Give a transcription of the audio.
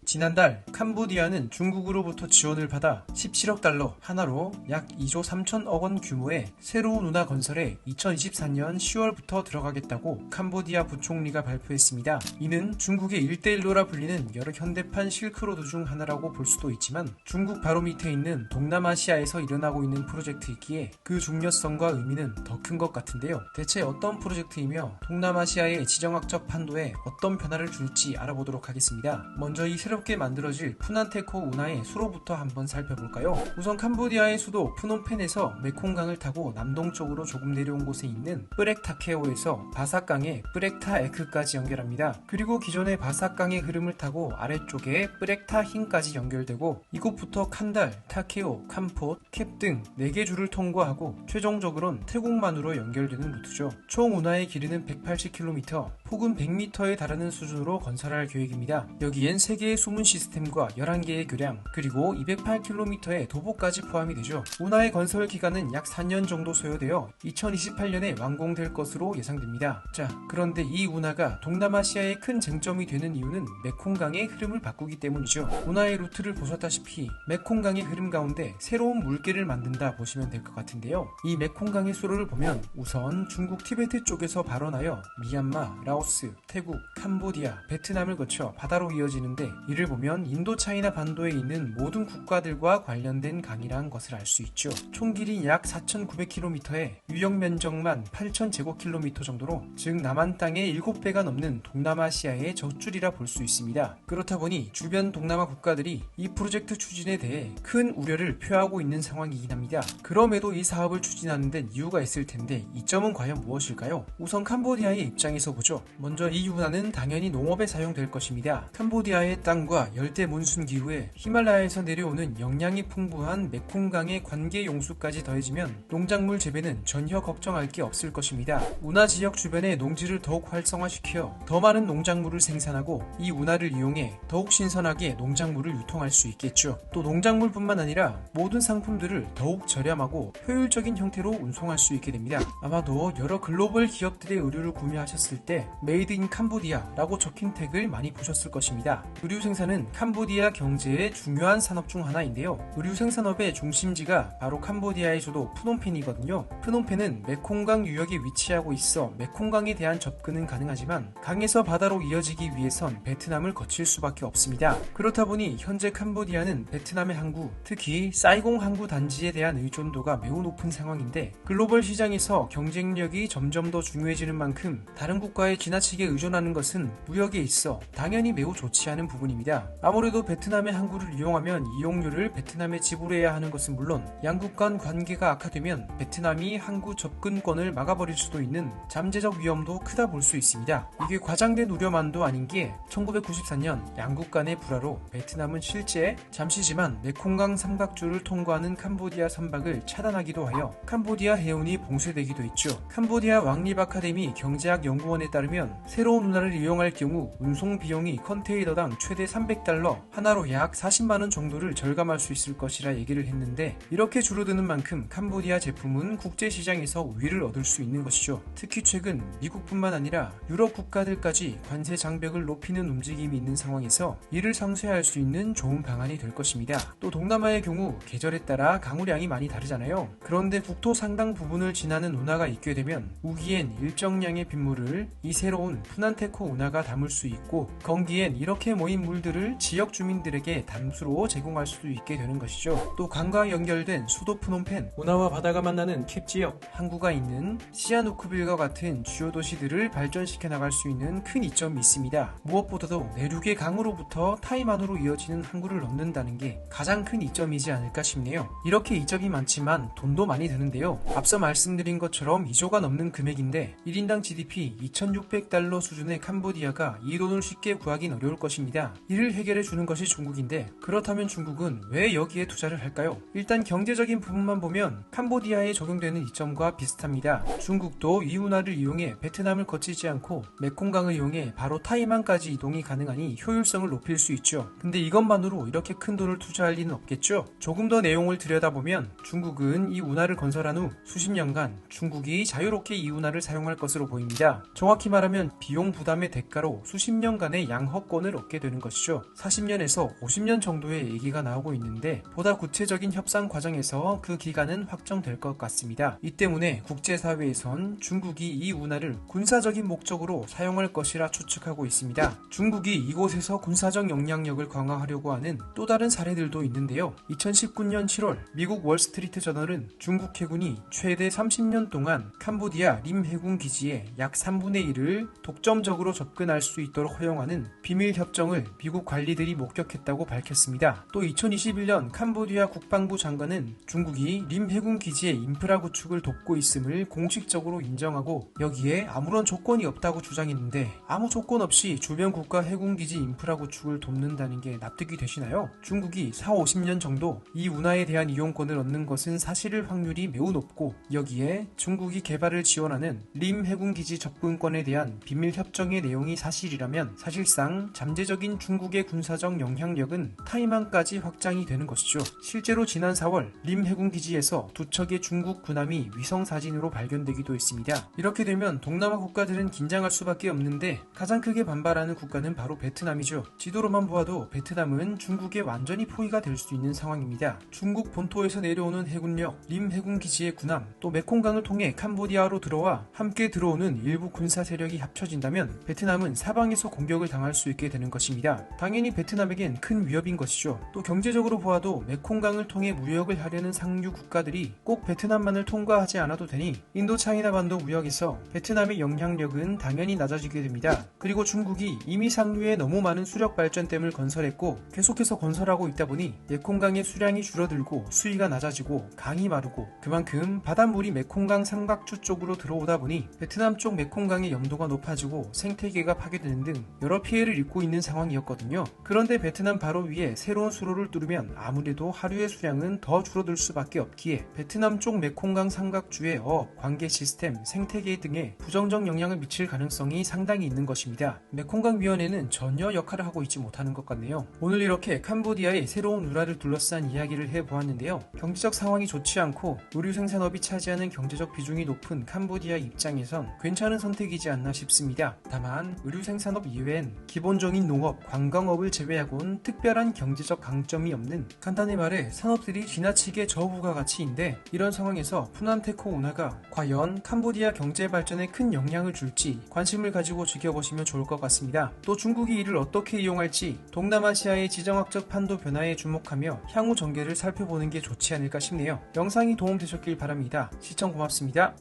지난달 캄보디아는 중국으로부터 지원을 받아 17억 달러 하나로 약 2조 3천억 원 규모의 새로운 운하 건설에 2024년 10월부터 들어가겠다고 캄보디아 부총리가 발표했습니다. 이는 중국의 일대일로라 불리는 여러 현대판 실크로드 중 하나라고 볼 수도 있지만 중국 바로 밑에 있는 동남아시아에서 일어나고 있는 프로젝트이기에 그 중요성과 의미는 더 큰 것 같은데요. 대체 어떤 프로젝트이며 동남아시아의 지정학적 판도에 어떤 변화를 줄지 알아보도록 하겠습니다. 먼저 이 새롭게 만들어질 푸난테코 운하의 수로부터 한번 살펴볼까요? 우선 캄보디아의 수도 프놈펜에서 메콩강을 타고 남동쪽으로 조금 내려온 곳에 있는 뿌렉타케오에서 바삭강의 뿌렉타에크까지 연결합니다. 그리고 기존의 바삭강의 흐름을 타고 아래쪽에 뿌렉타힌까지 연결되고 이곳부터 칸달, 타케오, 캄폿, 캡 등 4개 주를 통과하고 최종적으로는 태국만으로 연결되는 루트죠. 총 운하의 길이는 180km, 폭은 100m에 달하는 수준으로 건설할 계획입니다. 여기엔 3개의 수문 시스템과 11개의 교량, 그리고 208km의 도보까지 포함이 되죠. 운하의 건설 기간은 약 4년 정도 소요되어 2028년에 완공될 것으로 예상됩니다. 자, 그런데 이 운하가 동남아시아의 큰 쟁점이 되는 이유는 메콩강의 흐름을 바꾸기 때문이죠. 운하의 루트를 보셨다시피 메콩강의 흐름 가운데 새로운 물길을 만든다 보시면 될 것 같은데요. 이 메콩강의 수로를 보면 우선 중국 티베트 쪽에서 발원하여 미얀마, 라오스, 태국, 캄보디아, 베트남을 거쳐 바다로 이어지는데 이를 보면 인도 차이나 반도에 있는 모든 국가들과 관련된 강이란 것을 알 수 있죠. 총 길이 약 4,900km에 유역 면적만 8,000제곱킬로미터 정도로 즉 남한 땅의 7배가 넘는 동남아시아의 젖줄이라 볼 수 있습니다. 그렇다 보니 주변 동남아 국가들이 이 프로젝트 추진에 대해 큰 우려를 표하고 있는 상황이긴 합니다. 그럼에도 이 사업을 추진하는 데는 이유가 있을 텐데 이점은 과연 무엇일까요? 우선 캄보디아의 입장에서 보죠. 먼저 이 운하는 당연히 농업에 사용될 것입니다. 캄보디아의 땅과 열대 몬순 기후에 히말라야에서 내려오는 영양이 풍부한 메콩강의 관계 용수까지 더해지면 농작물 재배는 전혀 걱정할 게 없을 것입니다. 운하 지역 주변의 농지를 더욱 활성화시켜 더 많은 농작물을 생산하고 이 운하를 이용해 더욱 신선하게 농작물을 유통할 수 있겠죠. 또 농작물뿐만 아니라 모든 상품들을 더욱 저렴하고 효율적인 형태로 운송할 수 있게 됩니다. 아마도 여러 글로벌 기업들의 의류를 구매하셨을 때 메이드 인 캄보디아 라고 적힌 태그를 많이 보셨을 것입니다. 의류 생산은 캄보디아 경제의 중요한 산업 중 하나인데요. 의류 생산업의 중심지가 바로 캄보디아의 수도 프놈펜이거든요. 프놈펜은 메콩강 유역에 위치하고 있어 메콩강에 대한 접근은 가능하지만 강에서 바다로 이어지기 위해선 베트남을 거칠 수밖에 없습니다. 그렇다 보니 현재 캄보디아는 베트남의 항구, 특히 사이공 항구 단지에 대한 의존도가 매우 높은 상황인데 글로벌 시장에서 경쟁력이 점점 더 중요해지는 만큼 다른 국가에 지나치게 의존하는 것은 무역에 있어 당연히 매우 좋지 않은 부분입니다. 아무래도 베트남의 항구를 이용하면 이용료를 베트남에 지불해야 하는 것은 물론 양국 간 관계가 악화되면 베트남이 항구 접근권을 막아버릴 수도 있는 잠재적 위험도 크다 볼 수 있습니다. 이게 과장된 우려만도 아닌 게 1994년 양국 간의 불화로 베트남은 실제 잠시지만 메콩강 삼각주를 통과하는 캄보디아 선박을 차단하기도 하여 캄보디아 해운이 봉쇄되기도 했죠. 캄보디아 왕립 아카데미 경제학 연구원에 따르면 새로운 운하를 이용할 경우 운송 비용이 컨테이너당 최대 300달러, 하나로 약 40만원 정도를 절감할 수 있을 것이라 얘기를 했는데 이렇게 줄어드는 만큼 캄보디아 제품은 국제시장에서 우위를 얻을 수 있는 것이죠. 특히 최근 미국뿐만 아니라 유럽 국가들까지 관세 장벽을 높이는 움직임이 있는 상황에서 이를 상쇄할 수 있는 좋은 방안이 될 것입니다. 또 동남아의 경우 계절에 따라 강우량이 많이 다르잖아요. 그런데 국토 상당 부분을 지나는 운하가 있게 되면 우기엔 일정량의 빗물을 이 새로운 푸난테코 운하가 담을 수 있고 건기엔 이렇게 모인 물들을 지역 주민들에게 담수로 제공할 수도 있게 되는 것이죠. 또 강과 연결된 수도 프놈펜, 운하와 바다가 만나는 캡 지역, 항구가 있는 시아누크빌과 같은 주요 도시들을 발전시켜 나갈 수 있는 큰 이점이 있습니다. 무엇보다도 내륙의 강으로부터 타이만으로 이어지는 항구를 넣는다는 게 가장 큰 이점이지 않을까 싶네요. 이렇게 이점이 많지만 돈도 많이 드는데요. 앞서 말씀드린 것처럼 2조가 넘는 금액인데 1인당 GDP 2,600달러 수준의 캄보디아가 이 돈을 쉽게 구하긴 어려울 것입니다. 이를 해결해 주는 것이 중국인데 그렇다면 중국은 왜 여기에 투자를 할까요? 일단 경제적인 부분만 보면 캄보디아에 적용되는 이점과 비슷합니다. 중국도 이 운하를 이용해 베트남을 거치지 않고 메콩강을 이용해 바로 타이만까지 이동이 가능하니 효율성을 높일 수 있죠. 근데 이것만으로 이렇게 큰 돈을 투자할 리는 없겠죠? 조금 더 내용을 들여다보면 중국은 이 운하를 건설한 후 수십 년간 중국이 자유롭게 이 운하를 사용할 것으로 보입니다. 정확히 말하면 비용 부담의 대가로 수십 년간의 양허권을 얻게 되는 것이죠. 것이죠. 40년에서 50년 정도의 얘기가 나오고 있는데 보다 구체적인 협상 과정에서 그 기간은 확정될 것 같습니다. 이 때문에 국제사회에선 중국이 이 운하를 군사적인 목적으로 사용할 것이라 추측하고 있습니다. 중국이 이곳에서 군사적 영향력을 강화하려고 하는 또 다른 사례들도 있는데요. 2019년 7월 미국 월스트리트 저널은 중국 해군이 최대 30년 동안 캄보디아 림 해군 기지에 약 3분의 1을 독점적으로 접근할 수 있도록 허용하는 비밀 협정을 미국 관리들이 목격했다고 밝혔습니다. 또 2021년 캄보디아 국방부 장관은 중국이 림 해군 기지의 인프라 구축을 돕고 있음을 공식적으로 인정하고 여기에 아무런 조건이 없다고 주장했는데 아무 조건 없이 주변 국가 해군 기지 인프라 구축을 돕는다는 게 납득이 되시나요? 중국이 40-50년 정도 이 운하에 대한 이용권을 얻는 것은 사실일 확률이 매우 높고 여기에 중국이 개발을 지원하는 림 해군 기지 접근권에 대한 비밀 협정의 내용이 사실이라면 사실상 잠재적인 중국의 군사적 영향력은 타이완까지 확장이 되는 것이죠. 실제로 지난 4월 림 해군 기지에서 두 척의 중국 군함이 위성 사진으로 발견되기도 했습니다. 이렇게 되면 동남아 국가들은 긴장할 수밖에 없는데 가장 크게 반발하는 국가는 바로 베트남이죠. 지도로만 보아도 베트남은 중국에 완전히 포위가 될 수 있는 상황입니다. 중국 본토에서 내려오는 해군력, 림 해군 기지의 군함, 또 메콩강을 통해 캄보디아로 들어와 함께 들어오는 일부 군사 세력이 합쳐진다면 베트남은 사방에서 공격을 당할 수 있게 되는 것입니다. 당연히 베트남에겐 큰 위협인 것이죠. 또 경제적으로 보아도 메콩강을 통해 무역을 하려는 상류 국가들이 꼭 베트남만을 통과하지 않아도 되니 인도차이나 반도 무역에서 베트남의 영향력은 당연히 낮아지게 됩니다. 그리고 중국이 이미 상류에 너무 많은 수력 발전댐을 건설했고 계속해서 건설하고 있다 보니 메콩강의 수량이 줄어들고 수위가 낮아지고 강이 마르고 그만큼 바닷물이 메콩강 삼각주 쪽으로 들어오다 보니 베트남 쪽 메콩강의 염도가 높아지고 생태계가 파괴되는 등 여러 피해를 입고 있는 상황이었거든요. 그런데 베트남 바로 위에 새로운 수로를 뚫으면 아무래도 하류의 수량은 더 줄어들 수밖에 없기에 베트남 쪽 메콩강 삼각주의 어업, 관계 시스템, 생태계 등에 부정적 영향을 미칠 가능성이 상당히 있는 것입니다. 메콩강 위원회는 전혀 역할을 하고 있지 못하는 것 같네요. 오늘 이렇게 캄보디아의 새로운 운하를 둘러싼 이야기를 해보았는데요. 경제적 상황이 좋지 않고 의류 생산업이 차지하는 경제적 비중이 높은 캄보디아 입장에선 괜찮은 선택이지 않나 싶습니다. 다만 의류 생산업 이외엔 기본적인 농업, 관광업을 제외하고는 특별한 경제적 강점이 없는 간단히 말해 산업들이 지나치게 저부가가치인데 이런 상황에서 푸난테코 운하가 과연 캄보디아 경제 발전에 큰 영향을 줄지 관심을 가지고 지켜보시면 좋을 것 같습니다. 또 중국이 이를 어떻게 이용할지 동남아시아의 지정학적 판도 변화에 주목하며 향후 전개를 살펴보는 게 좋지 않을까 싶네요. 영상이 도움되셨길 바랍니다. 시청 고맙습니다.